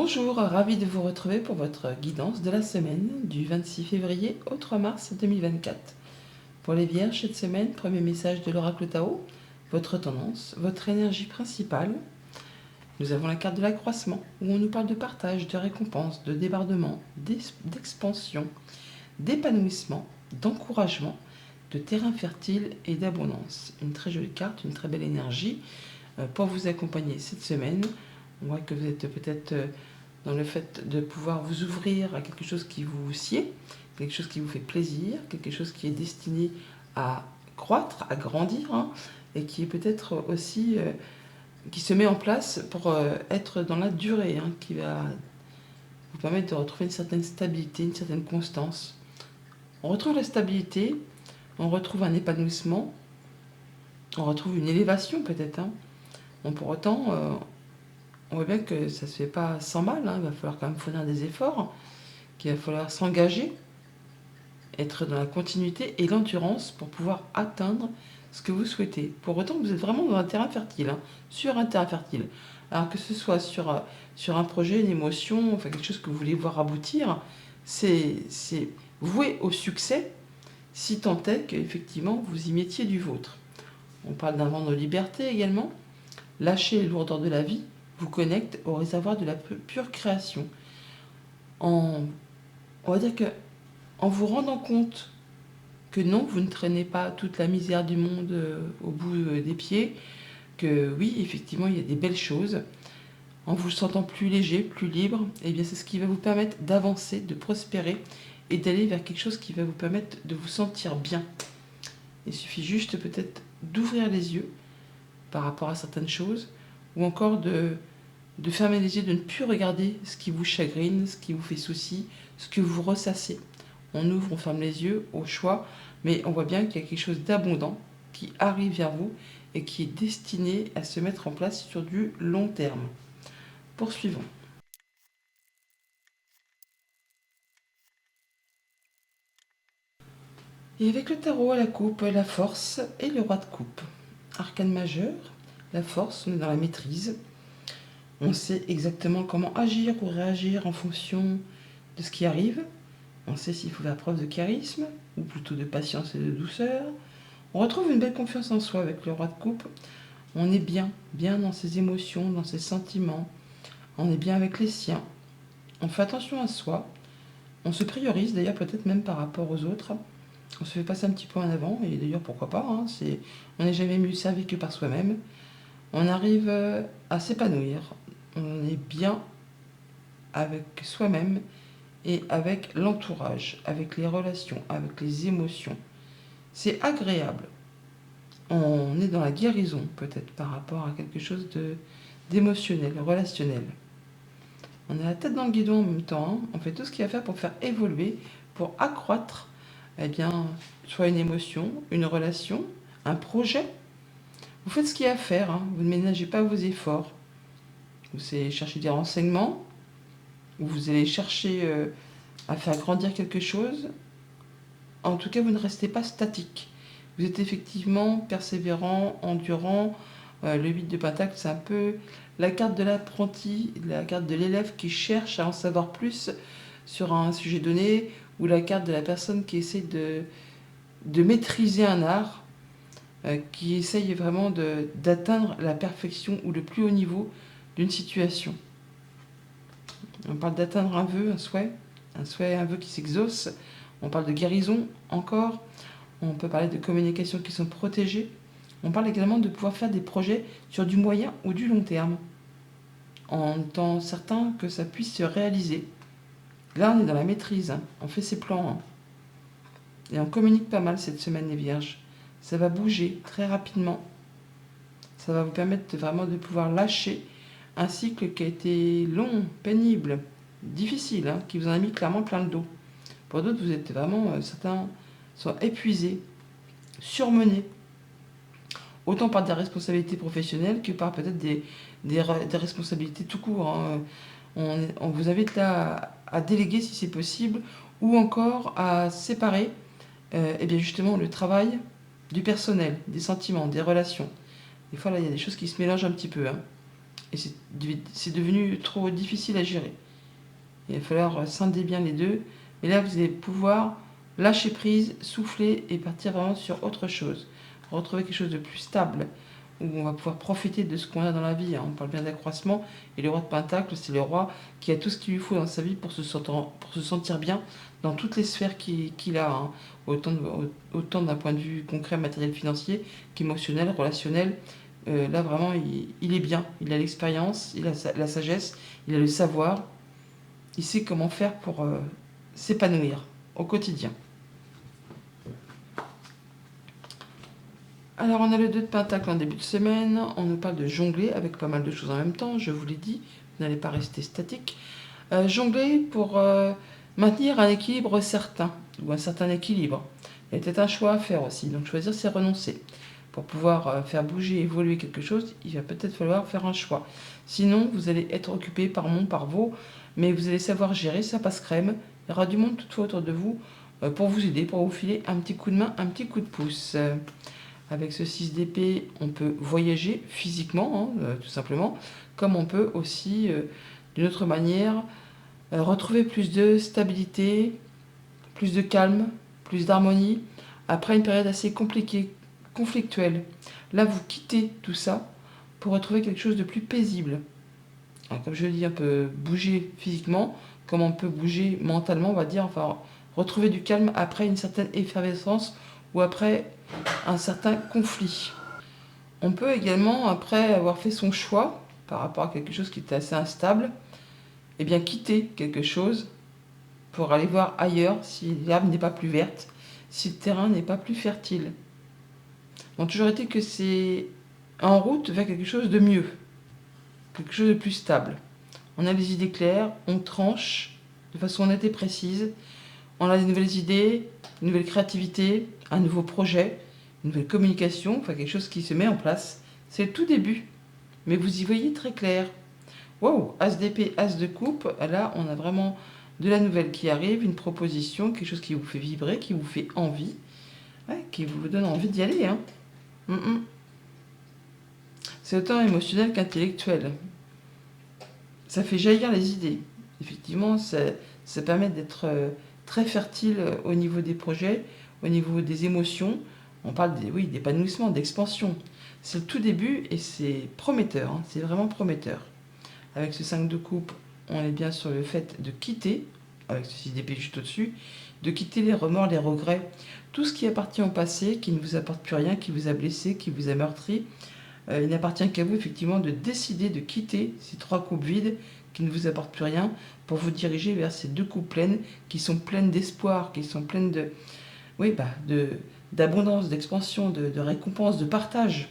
Bonjour, ravi de vous retrouver pour votre guidance de la semaine du 26 février au 3 mars 2024. Pour les Vierges, cette semaine, premier message de l'oracle Tao, votre tendance, votre énergie principale. Nous avons la carte de l'accroissement, où on nous parle de partage, de récompense, de débordement, d'expansion, d'épanouissement, d'encouragement, de terrain fertile et d'abondance. Une très jolie carte, une très belle énergie pour vous accompagner cette semaine. On voit que vous êtes peut-être dans le fait de pouvoir vous ouvrir à quelque chose qui vous sied, quelque chose qui vous fait plaisir, quelque chose qui est destiné à croître, à grandir, et qui est peut-être aussi qui se met en place pour être dans la durée, qui va vous permettre de retrouver une certaine stabilité, une certaine constance. On retrouve la stabilité, on retrouve un épanouissement, on retrouve une élévation peut-être. Bon, pour autant, on voit bien que ça ne se fait pas sans mal, il va falloir quand même fournir des efforts, qu'il va falloir s'engager, être dans la continuité et l'endurance pour pouvoir atteindre ce que vous souhaitez. Pour autant, vous êtes vraiment dans un terrain fertile, sur un terrain fertile. Alors que ce soit sur un projet, une émotion, enfin quelque chose que vous voulez voir aboutir, c'est voué au succès, si tant est qu'effectivement vous y mettiez du vôtre. On parle d'un vent de liberté également. Lâcher les lourdeurs de la vie vous connecte au réservoir de la pure création. On va dire que en vous rendant compte que non, vous ne traînez pas toute la misère du monde au bout des pieds, que oui, effectivement, il y a des belles choses, en vous sentant plus léger, plus libre, et bien c'est ce qui va vous permettre d'avancer, de prospérer et d'aller vers quelque chose qui va vous permettre de vous sentir bien. Il suffit juste peut-être d'ouvrir les yeux par rapport à certaines choses, ou encore de fermer les yeux, de ne plus regarder ce qui vous chagrine, ce qui vous fait souci, ce que vous ressassez. On ouvre, on ferme les yeux au choix, mais on voit bien qu'il y a quelque chose d'abondant qui arrive vers vous et qui est destiné à se mettre en place sur du long terme. Poursuivons. Et avec le tarot à la coupe, la force et le roi de coupe. Arcane majeur, la force, on est dans la maîtrise. On sait exactement comment agir ou réagir en fonction de ce qui arrive. On sait s'il faut faire preuve de charisme, ou plutôt de patience et de douceur. On retrouve une belle confiance en soi avec le roi de coupe. On est bien dans ses émotions, dans ses sentiments. On est bien avec les siens. On fait attention à soi. On se priorise d'ailleurs peut-être même par rapport aux autres. On se fait passer un petit peu en avant, et d'ailleurs pourquoi pas, on n'est jamais mieux servi que par soi-même. On arrive à s'épanouir. On est bien avec soi-même et avec l'entourage, avec les relations, avec les émotions. C'est agréable. On est dans la guérison peut-être par rapport à quelque chose d'émotionnel, relationnel. On a la tête dans le guidon en même temps. On fait tout ce qu'il y a à faire pour faire évoluer, pour accroître soit une émotion, une relation, un projet. Vous faites ce qu'il y a à faire. Vous ne ménagez pas vos efforts. Vous allez chercher des renseignements, ou vous allez chercher à faire grandir quelque chose. En tout cas, vous ne restez pas statique. Vous êtes effectivement persévérant, endurant. Le 8 de Pentacle, c'est un peu la carte de l'apprenti, la carte de l'élève qui cherche à en savoir plus sur un sujet donné, ou la carte de la personne qui essaie de maîtriser un art, qui essaye vraiment d'atteindre la perfection ou le plus haut niveau d'une situation. On parle d'atteindre un vœu, un vœu qui s'exauce. On parle de guérison encore. On peut parler de communications qui sont protégées. On parle également de pouvoir faire des projets sur du moyen ou du long terme, en étant certain que ça puisse se réaliser. Là, on est dans la maîtrise, on fait ses plans. Et on communique pas mal cette semaine, les Vierges. Ça va bouger très rapidement. Ça va vous permettre vraiment de pouvoir lâcher un cycle qui a été long, pénible, difficile, qui vous en a mis clairement plein le dos. Pour d'autres, vous êtes vraiment, certains sont épuisés, surmenés, autant par des responsabilités professionnelles que par peut-être des responsabilités tout court. On vous invite là à déléguer si c'est possible, ou encore à séparer et bien justement le travail du personnel, des sentiments, des relations. Des fois là il y a des choses qui se mélangent un petit peu. et c'est devenu trop difficile à gérer. Il va falloir scinder bien les deux. Et là, vous allez pouvoir lâcher prise, souffler et partir vraiment sur autre chose. Retrouver quelque chose de plus stable, où on va pouvoir profiter de ce qu'on a dans la vie. On parle bien d'accroissement. Et le roi de Pentacle, c'est le roi qui a tout ce qu'il lui faut dans sa vie pour se sentir bien dans toutes les sphères qu'il a. Autant d'un point de vue concret, matériel, financier, qu'émotionnel, relationnel. Là, vraiment, il est bien. Il a l'expérience, il a la sagesse, il a le savoir. Il sait comment faire pour s'épanouir au quotidien. Alors on a le 2 de Pentacle en début de semaine, on nous parle de jongler avec pas mal de choses en même temps, je vous l'ai dit, vous n'allez pas rester statique. Jongler pour maintenir un équilibre certain, ou un certain équilibre. Il y a peut-être un choix à faire aussi, donc choisir c'est renoncer. Pour pouvoir faire bouger, évoluer quelque chose, il va peut-être falloir faire un choix. Sinon, vous allez être occupé par vos, mais vous allez savoir gérer, ça passe crème. Il y aura du monde toutefois autour de vous pour vous aider, pour vous filer un petit coup de main, un petit coup de pouce. Avec ce 6 d'épée, on peut voyager physiquement, tout simplement, comme on peut aussi, d'une autre manière, retrouver plus de stabilité, plus de calme, plus d'harmonie, après une période assez compliquée, conflictuelle. Là, vous quittez tout ça pour retrouver quelque chose de plus paisible. Alors, comme je le dis, on peut bouger physiquement, comme on peut bouger mentalement, on va dire, enfin, retrouver du calme après une certaine effervescence ou après un certain conflit. On peut également, après avoir fait son choix par rapport à quelque chose qui était assez instable, eh bien quitter quelque chose pour aller voir ailleurs si l'herbe n'est pas plus verte, si le terrain n'est pas plus fertile. Bon, toujours été que c'est en route vers quelque chose de mieux, quelque chose de plus stable. On a des idées claires, on tranche de façon nette et précise, on a des nouvelles idées, une nouvelle créativité, un nouveau projet, une nouvelle communication, enfin quelque chose qui se met en place. C'est le tout début, mais vous y voyez très clair. Wow, As d'épée, As de coupe, là on a vraiment de la nouvelle qui arrive, une proposition, quelque chose qui vous fait vibrer, qui vous fait envie, qui vous donne envie d'y aller. C'est autant émotionnel qu'intellectuel. Ça fait jaillir les idées. Effectivement, ça permet d'être très fertile au niveau des projets, au niveau des émotions. On parle d'épanouissement, d'expansion. C'est le tout début et c'est prometteur, c'est vraiment prometteur. Avec ce 5 de coupe, on est bien sur le fait de quitter, avec ce 6 d'épée juste au-dessus, de quitter les remords, les regrets, tout ce qui appartient au passé, qui ne vous apporte plus rien, qui vous a blessé, qui vous a meurtri. Il n'appartient qu'à vous effectivement de décider de quitter ces 3 coupes vides qui ne vous apportent plus rien pour vous diriger vers ces 2 coupes pleines qui sont pleines d'espoir, qui sont pleines d'abondance, d'expansion, de récompense, de partage.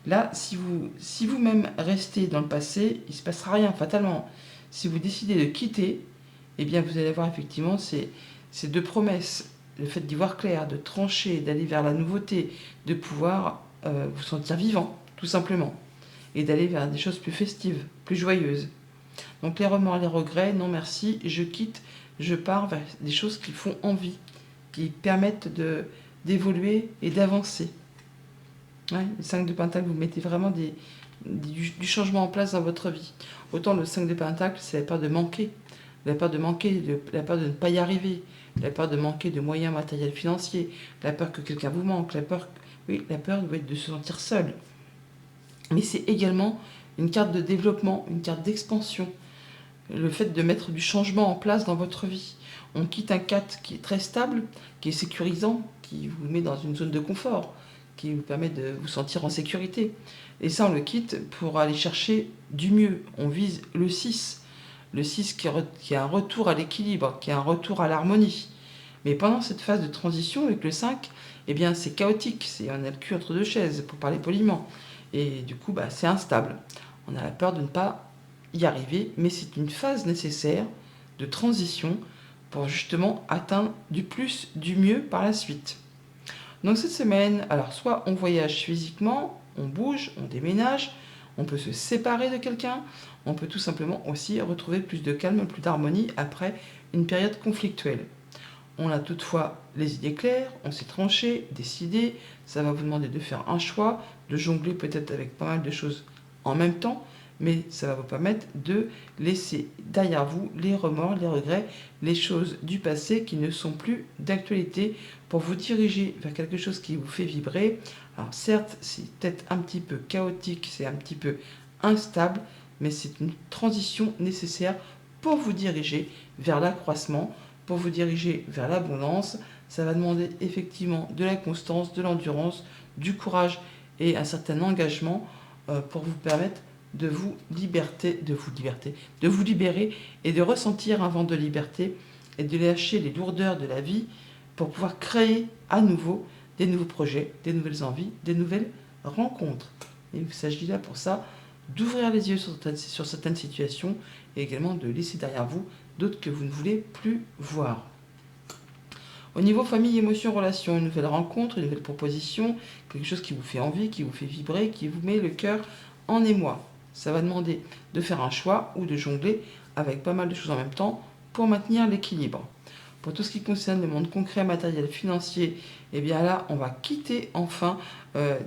Là, si vous-même restez dans le passé, il ne se passera rien fatalement. Si vous décidez de quitter, eh bien vous allez avoir effectivement ces 2 promesses. Le fait d'y voir clair, de trancher, d'aller vers la nouveauté, de pouvoir vous sentir vivant, tout simplement. Et d'aller vers des choses plus festives, plus joyeuses. Donc les remords, les regrets, non merci, je quitte, je pars vers des choses qui font envie, qui permettent d'évoluer et d'avancer. Le 5 de Pentacle, vous mettez vraiment du changement en place dans votre vie. Autant le 5 de Pentacle, c'est la peur de manquer. La peur de la peur de ne pas y arriver, la peur de manquer de moyens matériels financiers, la peur que quelqu'un vous manque, la peur de se sentir seul. Mais c'est également une carte de développement, une carte d'expansion. Le fait de mettre du changement en place dans votre vie. On quitte un 4 qui est très stable, qui est sécurisant, qui vous met dans une zone de confort, qui vous permet de vous sentir en sécurité. Et ça, on le quitte pour aller chercher du mieux. On vise le 6. Le 6 qui a un retour à l'équilibre, qui a un retour à l'harmonie. Mais pendant cette phase de transition avec le 5, eh bien, c'est chaotique. On a le cul entre deux chaises, pour parler poliment. Et du coup, c'est instable. On a la peur de ne pas y arriver, mais c'est une phase nécessaire de transition pour justement atteindre du plus, du mieux par la suite. Donc cette semaine, alors soit on voyage physiquement, on bouge, on déménage, on peut se séparer de quelqu'un, on peut tout simplement aussi retrouver plus de calme, plus d'harmonie après une période conflictuelle. On a toutefois les idées claires, on s'est tranché, décidé, ça va vous demander de faire un choix, de jongler peut-être avec pas mal de choses en même temps, mais ça va vous permettre de laisser derrière vous les remords, les regrets, les choses du passé qui ne sont plus d'actualité pour vous diriger vers quelque chose qui vous fait vibrer. Alors certes, c'est peut-être un petit peu chaotique, c'est un petit peu instable, mais c'est une transition nécessaire pour vous diriger vers l'accroissement, pour vous diriger vers l'abondance. Ça va demander effectivement de la constance, de l'endurance, du courage et un certain engagement pour vous permettre de vous libérer et de ressentir un vent de liberté et de lâcher les lourdeurs de la vie pour pouvoir créer à nouveau des nouveaux projets, des nouvelles envies, des nouvelles rencontres. Et il s'agit là pour ça d'ouvrir les yeux sur certaines situations et également de laisser derrière vous d'autres que vous ne voulez plus voir. Au niveau famille, émotion, relation, une nouvelle rencontre, une nouvelle proposition, quelque chose qui vous fait envie, qui vous fait vibrer, qui vous met le cœur en émoi. Ça va demander de faire un choix ou de jongler avec pas mal de choses en même temps pour maintenir l'équilibre. Pour tout ce qui concerne le monde concret, matériel, financier, eh bien là, on va quitter enfin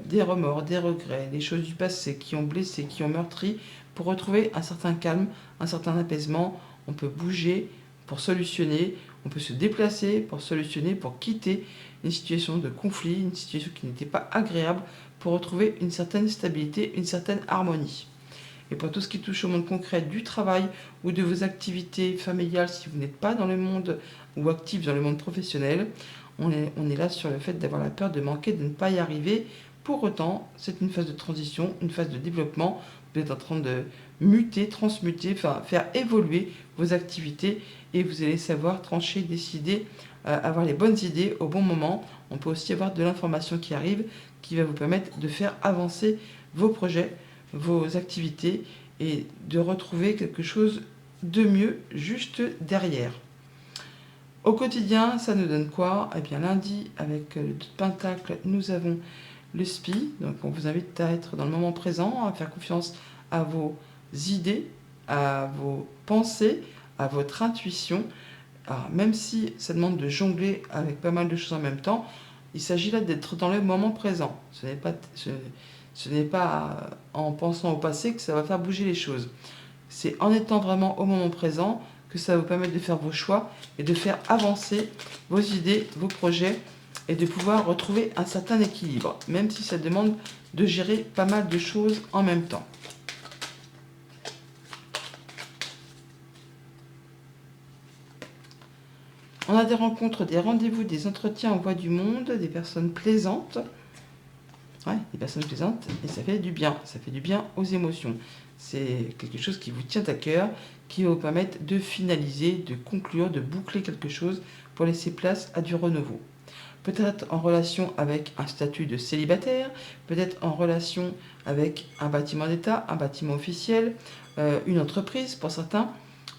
des remords, des regrets, les choses du passé qui ont blessé, qui ont meurtri, pour retrouver un certain calme, un certain apaisement. On peut bouger pour solutionner, on peut se déplacer pour solutionner, pour quitter une situation de conflit, une situation qui n'était pas agréable, pour retrouver une certaine stabilité, une certaine harmonie. Et pour tout ce qui touche au monde concret du travail ou de vos activités familiales, si vous n'êtes pas dans le monde ou actif dans le monde professionnel, on est là sur le fait d'avoir la peur de manquer, de ne pas y arriver. Pour autant, c'est une phase de transition, une phase de développement. Vous êtes en train de muter, transmuter, enfin faire évoluer vos activités et vous allez savoir trancher, décider, avoir les bonnes idées au bon moment. On peut aussi avoir de l'information qui arrive qui va vous permettre de faire avancer vos projets, vos activités et de retrouver quelque chose de mieux juste derrière. Au quotidien, ça nous donne quoi? Eh bien, lundi, avec le pentacle, nous avons le spi. Donc, on vous invite à être dans le moment présent, à faire confiance à vos idées, à vos pensées, à votre intuition. Alors, même si ça demande de jongler avec pas mal de choses en même temps, il s'agit là d'être dans le moment présent. Ce n'est pas en pensant au passé que ça va faire bouger les choses. C'est en étant vraiment au moment présent que ça va vous permettre de faire vos choix et de faire avancer vos idées, vos projets et de pouvoir retrouver un certain équilibre, même si ça demande de gérer pas mal de choses en même temps. On a des rencontres, des rendez-vous, des entretiens en voie du monde, des personnes plaisantes. Ouais, des personnes plaisantes, et ça fait du bien aux émotions. C'est quelque chose qui vous tient à cœur, qui va vous permettre de finaliser, de conclure, de boucler quelque chose pour laisser place à du renouveau. Peut-être en relation avec un statut de célibataire, peut-être en relation avec un bâtiment d'État, un bâtiment officiel, une entreprise pour certains.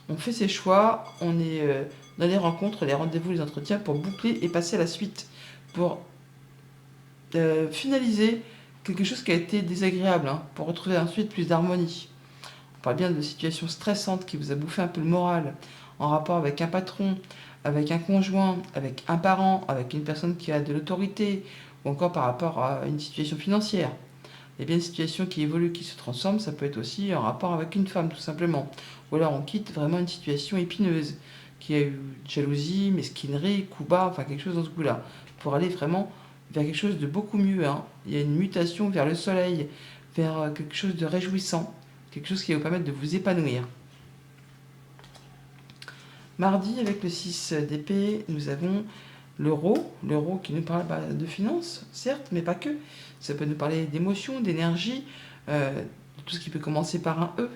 On fait ses choix, on est dans les rencontres, les rendez-vous, les entretiens pour boucler et passer à la suite, pour finaliser quelque chose qui a été désagréable, pour retrouver ensuite plus d'harmonie. On parle bien de situations stressantes qui vous a bouffé un peu le moral, en rapport avec un patron, avec un conjoint, avec un parent, avec une personne qui a de l'autorité, ou encore par rapport à une situation financière. Il y a bien une situation qui évolue, qui se transforme, ça peut être aussi en rapport avec une femme, tout simplement. Ou alors on quitte vraiment une situation épineuse, qui a eu jalousie, mesquinerie, coup bas, enfin quelque chose dans ce goût-là, pour aller vraiment vers quelque chose de beaucoup mieux. Il y a une mutation vers le soleil, vers quelque chose de réjouissant, quelque chose qui va vous permettre de vous épanouir. Mardi, avec le 6 d'épée, nous avons l'euro qui nous parle de finances, certes, mais pas que. Ça peut nous parler d'émotions, d'énergie, de tout ce qui peut commencer par un E.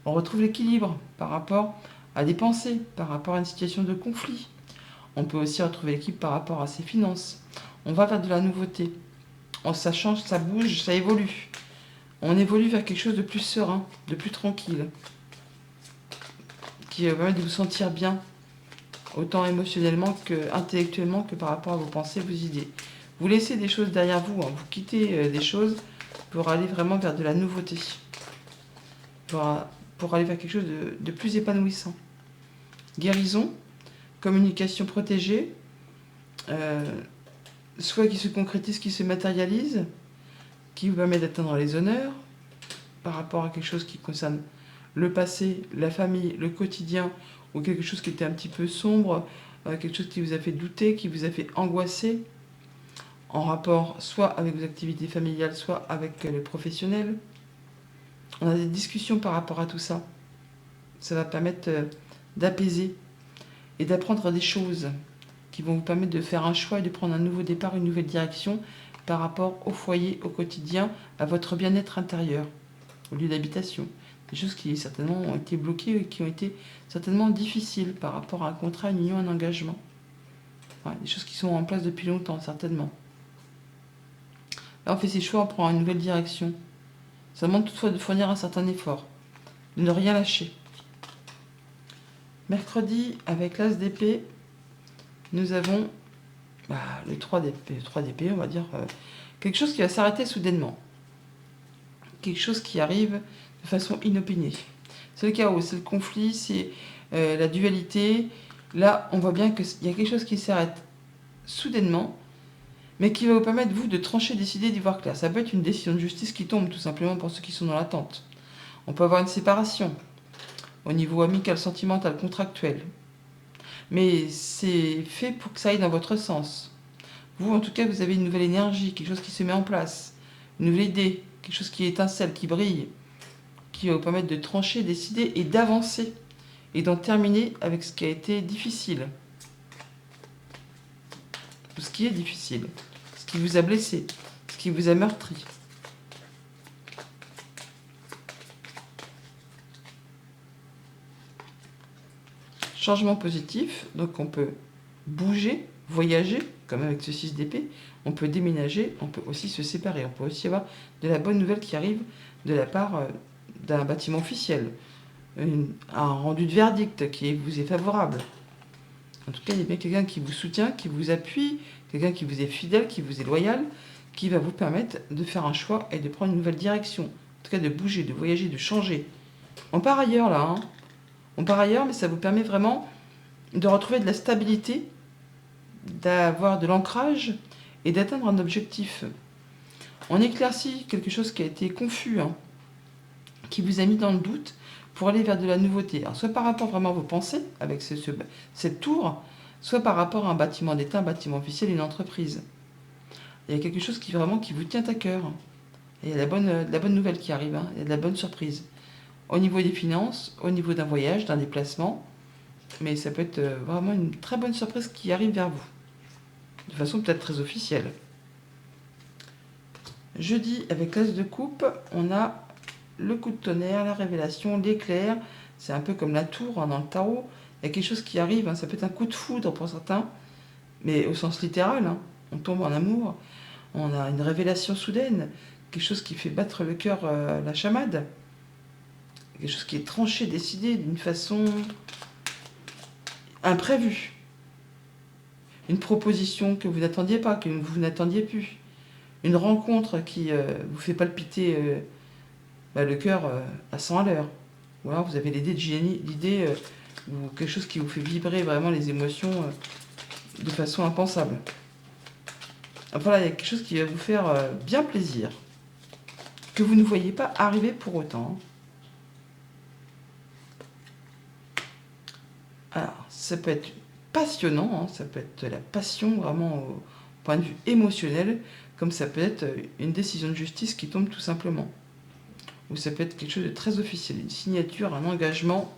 On retrouve l'équilibre par rapport à des pensées, par rapport à une situation de conflit. On peut aussi retrouver l'équilibre par rapport à ses finances. On va vers de la nouveauté. Ça change, ça bouge, ça évolue. On évolue vers quelque chose de plus serein, de plus tranquille, qui va permettre de vous sentir bien, autant émotionnellement que intellectuellement que par rapport à vos pensées, vos idées. Vous laissez des choses derrière vous, vous quittez des choses pour aller vraiment vers de la nouveauté, pour aller vers quelque chose de plus épanouissant. Guérison, communication protégée, soit qui se concrétise, qui se matérialise, qui vous permet d'atteindre les honneurs, par rapport à quelque chose qui concerne le passé, la famille, le quotidien, ou quelque chose qui était un petit peu sombre, quelque chose qui vous a fait douter, qui vous a fait angoisser, en rapport soit avec vos activités familiales, soit avec le professionnel. On a des discussions par rapport à tout ça. Ça va permettre d'apaiser et d'apprendre des choses qui vont vous permettre de faire un choix et de prendre un nouveau départ, une nouvelle direction par rapport au foyer, au quotidien, à votre bien-être intérieur, au lieu d'habitation. Des choses qui certainement ont été bloquées et qui ont été certainement difficiles par rapport à un contrat, une union, un engagement. Ouais, des choses qui sont en place depuis longtemps, certainement. Là, on fait ses choix, on prend une nouvelle direction. Ça demande toutefois de fournir un certain effort, de ne rien lâcher. Mercredi, avec l'As d'épée, nous avons le 3 d'épée, on va dire, quelque chose qui va s'arrêter soudainement. Quelque chose qui arrive de façon inopinée. C'est le chaos, c'est le conflit, c'est la dualité. Là, on voit bien qu'il y a quelque chose qui s'arrête soudainement, mais qui va vous permettre, vous, de trancher, décider, d'y voir clair. Ça peut être une décision de justice qui tombe, tout simplement, pour ceux qui sont dans l'attente. On peut avoir une séparation, au niveau amical, sentimental, contractuel. Mais c'est fait pour que ça aille dans votre sens. Vous, en tout cas, vous avez une nouvelle énergie, quelque chose qui se met en place, une nouvelle idée, quelque chose qui étincelle, qui brille, qui va vous permettre de trancher, décider et d'avancer, et d'en terminer avec ce qui a été difficile. Tout ce qui est difficile, ce qui vous a blessé, ce qui vous a meurtri. Changement positif, donc on peut bouger, voyager, comme avec ce 6 d'épée, on peut déménager, on peut aussi se séparer, on peut aussi avoir de la bonne nouvelle qui arrive de la part d'un bâtiment officiel, un rendu de verdict qui vous est favorable. En tout cas, il y a bien quelqu'un qui vous soutient, qui vous appuie, quelqu'un qui vous est fidèle, qui vous est loyal, qui va vous permettre de faire un choix et de prendre une nouvelle direction. En tout cas, de bouger, de voyager, de changer. On part ailleurs, là. Hein. On part ailleurs, mais ça vous permet vraiment de retrouver de la stabilité, d'avoir de l'ancrage et d'atteindre un objectif. On éclaircit quelque chose qui a été confus, hein, qui vous a mis dans le doute, pour aller vers de la nouveauté. Alors, soit par rapport vraiment à vos pensées, avec cette tour, soit par rapport à un bâtiment d'État, un bâtiment officiel, une entreprise. Il y a quelque chose qui vraiment qui vous tient à cœur. Et il y a de la bonne nouvelle qui arrive, hein. Il y a de la bonne surprise. Au niveau des finances, au niveau d'un voyage, d'un déplacement, mais ça peut être vraiment une très bonne surprise qui arrive vers vous, de façon peut-être très officielle. Jeudi, avec l'As de coupe, on a le coup de tonnerre, la révélation, l'éclair. C'est un peu comme la tour, hein, dans le tarot. Il y a quelque chose qui arrive, hein, ça peut être un coup de foudre pour certains, mais au sens littéral, hein. On tombe en amour, on a une révélation soudaine, quelque chose qui fait battre le cœur, la chamade, quelque chose qui est tranché, décidé d'une façon imprévue. Une proposition que vous n'attendiez pas, que vous n'attendiez plus. Une rencontre qui vous fait palpiter le cœur à 100 à l'heure. Ou alors vous avez l'idée ou quelque chose qui vous fait vibrer vraiment les émotions de façon impensable. Voilà, il y a quelque chose qui va vous faire bien plaisir, que vous ne voyez pas arriver pour autant. Alors, ça peut être passionnant, hein, ça peut être de la passion vraiment au point de vue émotionnel, comme ça peut être une décision de justice qui tombe tout simplement. Ou ça peut être quelque chose de très officiel, une signature, un engagement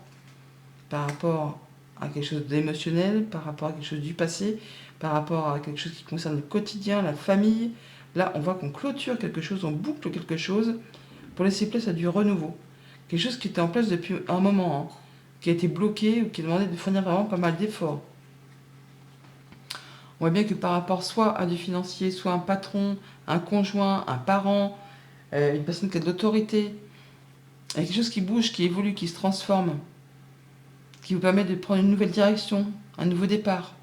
par rapport à quelque chose d'émotionnel, par rapport à quelque chose du passé, par rapport à quelque chose qui concerne le quotidien, la famille. Là, on voit qu'on clôture quelque chose, on boucle quelque chose pour laisser place à du renouveau. Quelque chose qui était en place depuis un moment, hein, qui a été bloqué ou qui demandait de fournir vraiment pas mal d'efforts. On voit bien que par rapport soit à du financier, soit un patron, un conjoint, un parent, une personne qui a de l'autorité, il y a quelque chose qui bouge, qui évolue, qui se transforme, qui vous permet de prendre une nouvelle direction, un nouveau départ.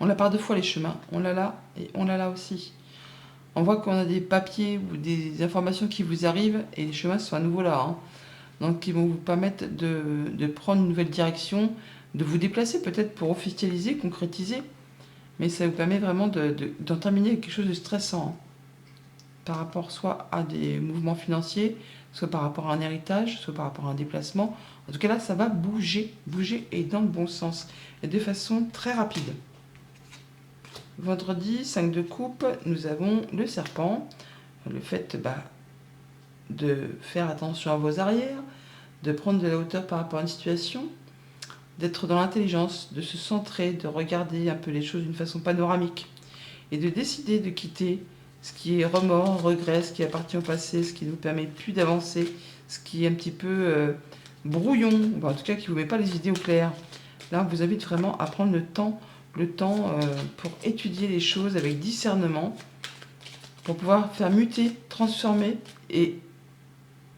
On l'a par deux fois les chemins, on l'a là et on l'a là aussi. On voit qu'on a des papiers ou des informations qui vous arrivent et les chemins sont à nouveau là. Hein. Donc qui vont vous permettre de prendre une nouvelle direction, de vous déplacer peut-être pour officialiser, concrétiser. Mais ça vous permet vraiment d'en terminer avec quelque chose de stressant. Hein. par rapport soit à des mouvements financiers, soit par rapport à un héritage, soit par rapport à un déplacement. En tout cas là, ça va bouger, bouger et dans le bon sens, et de façon très rapide. Vendredi, 5 de coupe, nous avons le serpent. Le fait de faire attention à vos arrières, de prendre de la hauteur par rapport à une situation, d'être dans l'intelligence, de se centrer, de regarder un peu les choses d'une façon panoramique et de décider de quitter ce qui est remords, regrets, ce qui appartient au passé, ce qui ne vous permet plus d'avancer, ce qui est un petit peu brouillon, en tout cas qui ne vous met pas les idées au clair. Là, on vous invite vraiment à prendre le temps pour étudier les choses avec discernement, pour pouvoir faire muter, transformer et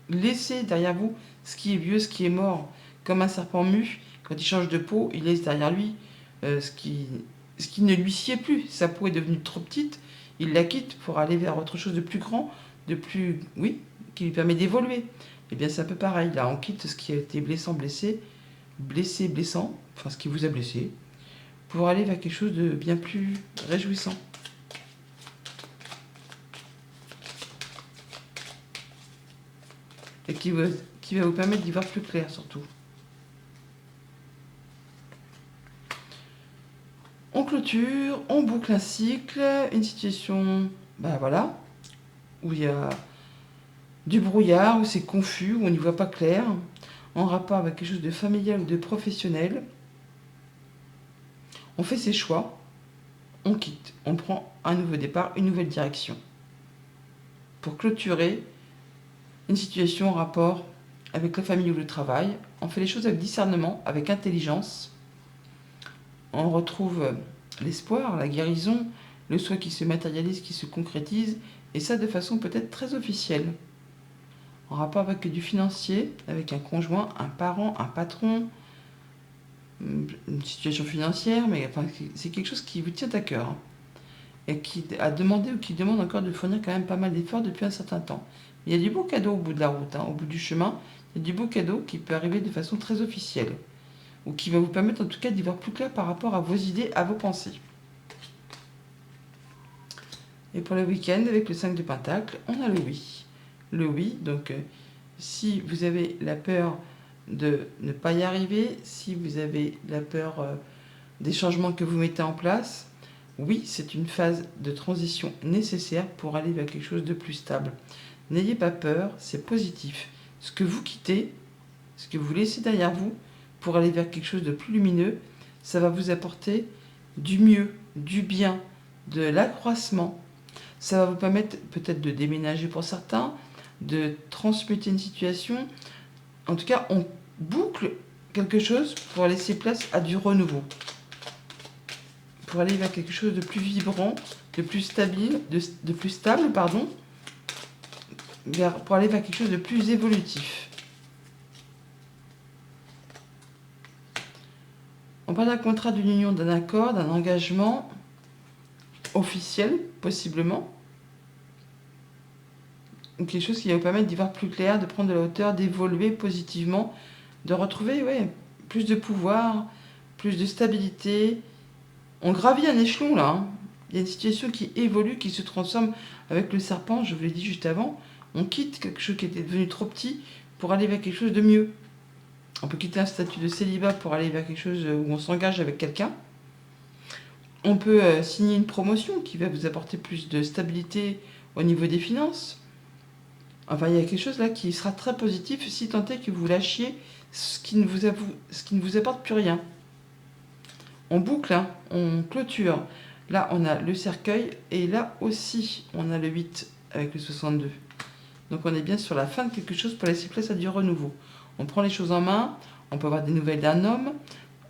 laisser derrière vous ce qui est vieux, ce qui est mort. Comme un serpent mu, quand il change de peau, il laisse derrière lui ce qui ne lui sied plus. Sa peau est devenue trop petite, il la quitte pour aller vers autre chose de plus grand, qui lui permet d'évoluer. Et bien c'est un peu pareil, là on quitte ce qui a été blessant, blessant, enfin ce qui vous a blessé, pour aller vers quelque chose de bien plus réjouissant. Et qui va vous permettre d'y voir plus clair surtout. On clôture, on boucle un cycle, une situation, où il y a du brouillard, où c'est confus, où on n'y voit pas clair, en rapport avec quelque chose de familial ou de professionnel. On fait ses choix, on quitte, on prend un nouveau départ, une nouvelle direction. Pour clôturer une situation en rapport avec la famille ou le travail, on fait les choses avec discernement, avec intelligence. On retrouve l'espoir, la guérison, le souhait qui se matérialise, qui se concrétise, et ça de façon peut-être très officielle. En rapport avec du financier, avec un conjoint, un parent, un patron, une situation financière, mais enfin, c'est quelque chose qui vous tient à cœur et qui a demandé ou qui demande encore de fournir quand même pas mal d'efforts depuis un certain temps. Il y a du beau cadeau au bout de la route, au bout du chemin, il y a du beau cadeau qui peut arriver de façon très officielle ou qui va vous permettre en tout cas d'y voir plus clair par rapport à vos idées, à vos pensées. Et pour le week-end, avec le 5 de Pentacle, on a le oui. Le oui, donc si vous avez la peur de ne pas y arriver, si vous avez la peur des changements que vous mettez en place, oui, c'est une phase de transition nécessaire pour aller vers quelque chose de plus stable. N'ayez pas peur, c'est positif. Ce que vous quittez, ce que vous laissez derrière vous, pour aller vers quelque chose de plus lumineux, ça va vous apporter du mieux, du bien, de l'accroissement. Ça va vous permettre peut-être de déménager pour certains, de transmuter une situation. En tout cas, on boucle quelque chose pour laisser place à du renouveau. Pour aller vers quelque chose de plus vibrant, de plus stable, pour aller vers quelque chose de plus évolutif. On parle d'un contrat, d'une union, d'un accord, d'un engagement officiel, possiblement. Quelque chose qui va vous permettre d'y voir plus clair, de prendre de la hauteur, d'évoluer positivement, de retrouver plus de pouvoir, plus de stabilité. On gravit un échelon là. Il y a une situation qui évolue, qui se transforme avec le serpent, je vous l'ai dit juste avant. On quitte quelque chose qui était devenu trop petit pour aller vers quelque chose de mieux. On peut quitter un statut de célibat pour aller vers quelque chose où on s'engage avec quelqu'un. On peut signer une promotion qui va vous apporter plus de stabilité au niveau des finances. Enfin, il y a quelque chose là qui sera très positif si tant est que vous lâchiez ce qui ne vous apporte plus rien. On boucle, on clôture. Là, on a le cercueil et là aussi, on a le 8 avec le 62. Donc on est bien sur la fin de quelque chose pour laisser place à du renouveau. On prend les choses en main, on peut avoir des nouvelles d'un homme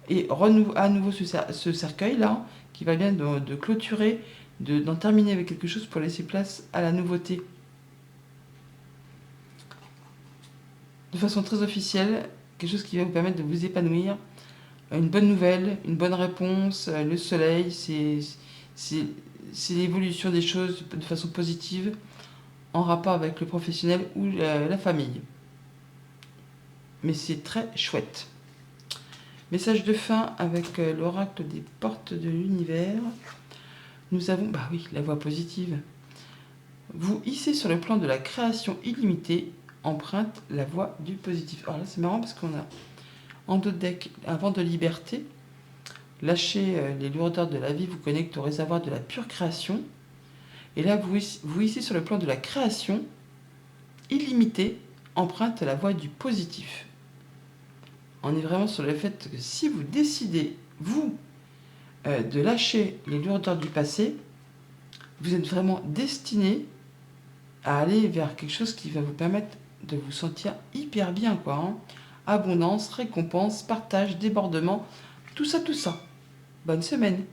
et à nouveau ce cercueil-là qui va bien de clôturer, d'en terminer avec quelque chose pour laisser place à la nouveauté. De façon très officielle, quelque chose qui va vous permettre de vous épanouir. Une bonne nouvelle, une bonne réponse, le soleil, c'est l'évolution des choses de façon positive en rapport avec le professionnel ou la famille. Mais c'est très chouette. Message de fin avec l'oracle des portes de l'univers. Nous avons, la voie positive. Vous hissez sur le plan de la création illimitée, emprunte la voie du positif. Alors là, c'est marrant parce qu'on a en dos de deck un vent de liberté. Lâchez les lourdeurs de la vie, vous connecte au réservoir de la pure création. Et là, vous hissez sur le plan de la création illimitée, emprunte la voie du positif. On est vraiment sur le fait que si vous décidez, vous, de lâcher les lourdeurs du passé, vous êtes vraiment destiné à aller vers quelque chose qui va vous permettre de vous sentir hyper bien, quoi. Hein. Abondance, récompense, partage, débordement, tout ça, tout ça. Bonne semaine.